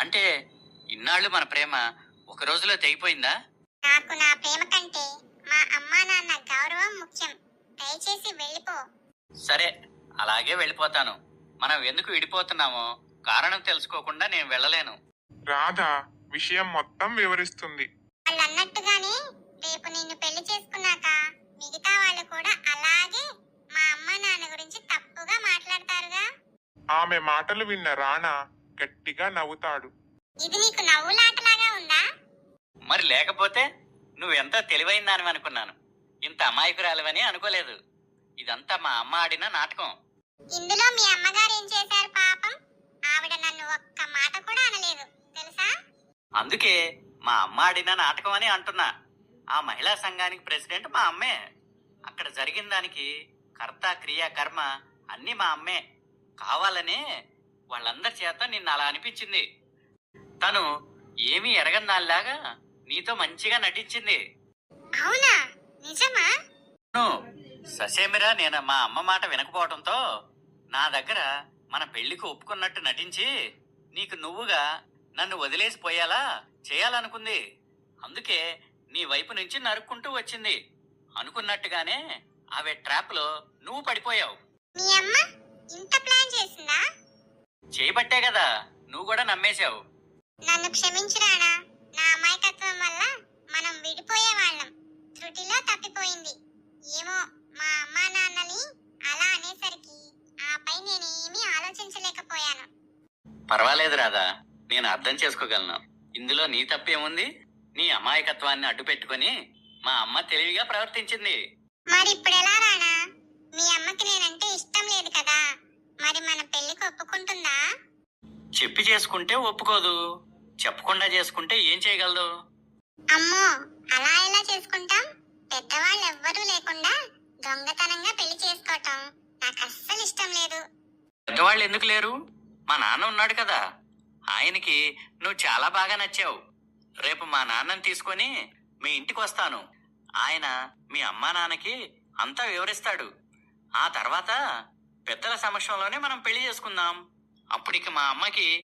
అంటే ఇన్నాళ్ళు మన ప్రేమ ఒక రోజులో తెగిపోయిందా? నాకు నా ప్రేమ కంటే మా అమ్మా నాన్న గౌరవం ముఖ్యం. దయచేసి వెళ్ళిపో. సరే, అలాగే వెళ్ళిపోతాను. మనం ఎందుకు విడిపోతున్నామో కారణం తెలుసుకోకుండా నేను వెళ్ళలేను. రాధ విషయం మొత్తం వివరిస్తుంది. వాళ్ళు అన్నట్టుగానే రేపు నిన్ను పెళ్లి చేసుకున్నాక మిగతా వాళ్ళు కూడా అలాగే మా అమ్మ నాన్న గురించి తప్పుగా మాట్లాడతారుగా. ఆమె మాటలు విన్న రాణా గట్టిగా నవ్వుతాడు. ఇది నీకు నవ్వులాటలాగా ఉందా? మరి లేకపోతే నువ్వెంతో తెలివైన దానివి అనుకున్నాను. ఇంత అమాయకురాలివని అనుకోలేదు. ఇదంతా మా అమ్మ ఆడిన నాటకం. ఇందులో మీ అమ్మగారు ఏం చేశారు పాపం? ఆవిడ నన్ను ఒక్క మాట కూడా అనలేదు తెలుసా? అందుకే మా అమ్మ ఆడిన నాటకం అని అంటున్నా. ఆ మహిళా సంఘానికి ప్రెసిడెంట్ మా అమ్మే. అక్కడ జరిగిన దానికి కర్త క్రియ కర్మ అన్నీ మా అమ్మే. కావాలనే వాళ్ళందరి చేత నిన్న అలా అనిపించింది. తను ఏమీ ఎరగని దానిలాగా నీతో మంచిగా నటించింది. అవునా? నిజమా? ససేమిరా నేను మా అమ్మ మాట వినకపోవడంతో నా దగ్గర మన పెళ్లికి ఒప్పుకున్నట్టు నటించి నీకు నువ్వుగా నన్ను వదిలేసిపోయేలా చేయాలనుకుంది. అందుకే నీ వైపు నుంచి నరుక్కుంటూ వచ్చింది. అనుకున్నట్టుగానే ఆమె ట్రాప్ లో నువ్వు పడిపోయావు. మీ అమ్మ ఇంత ప్లాన్ చేసిందా? చేయబట్టే కదా నువ్వు కూడా నమ్మేశావు. నన్ను క్షమించురానా. నా అమాయకత్వం వల్ల మనం విడిపోయేవాళ్ళం. త్రుటిలో తప్పిపోయింది. ఏమో మా అమ్మా నాన్నని అలా అనేసరికి ఆపై నేనేమీ ఆలోచించలేకపోయాను. పర్వాలేదు రాదా, నేను అర్థం చేసుకోగలను. ఇందులో నీ తప్పేముంది? నీ అమాయకత్వాన్ని అడ్డు పెట్టుకుని మా అమ్మ తెలివిగా ప్రవర్తించింది. మరి ఇప్పుడు ఎలా రానా? మీ అమ్మకి నేనంటే ఇష్టం లేదు కదా. మరి మన పెళ్లికి ఒప్పుకుంటుందా? చెప్పి చేసుకుంటే ఒప్పుకోదు, చెప్పకుండా చేసుకుంటే ఏం చేయగలదు? అమ్మో, అలా ఎలా చేసుకుంటాం? పెద్దవాళ్ళు ఎవ్వరూ లేకుండా దొంగతనంగా పెళ్లి చేసుకోవటం నాకు అస్సలు ఇష్టం లేదు. పెద్దవాళ్ళు ఎందుకు లేరు? మా నాన్న ఉన్నాడు కదా. ఆయనకి నువ్వు చాలా బాగా నచ్చావు. రేపు మా నాన్నని తీసుకొని మీ ఇంటికి వస్తాను. ఆయన మీ అమ్మా నాన్నకి అంతా వివరిస్తాడు. ఆ తర్వాత పెద్దల సమక్షంలోనే మనం పెళ్లి చేసుకుందాం. అప్పటికి మా అమ్మకి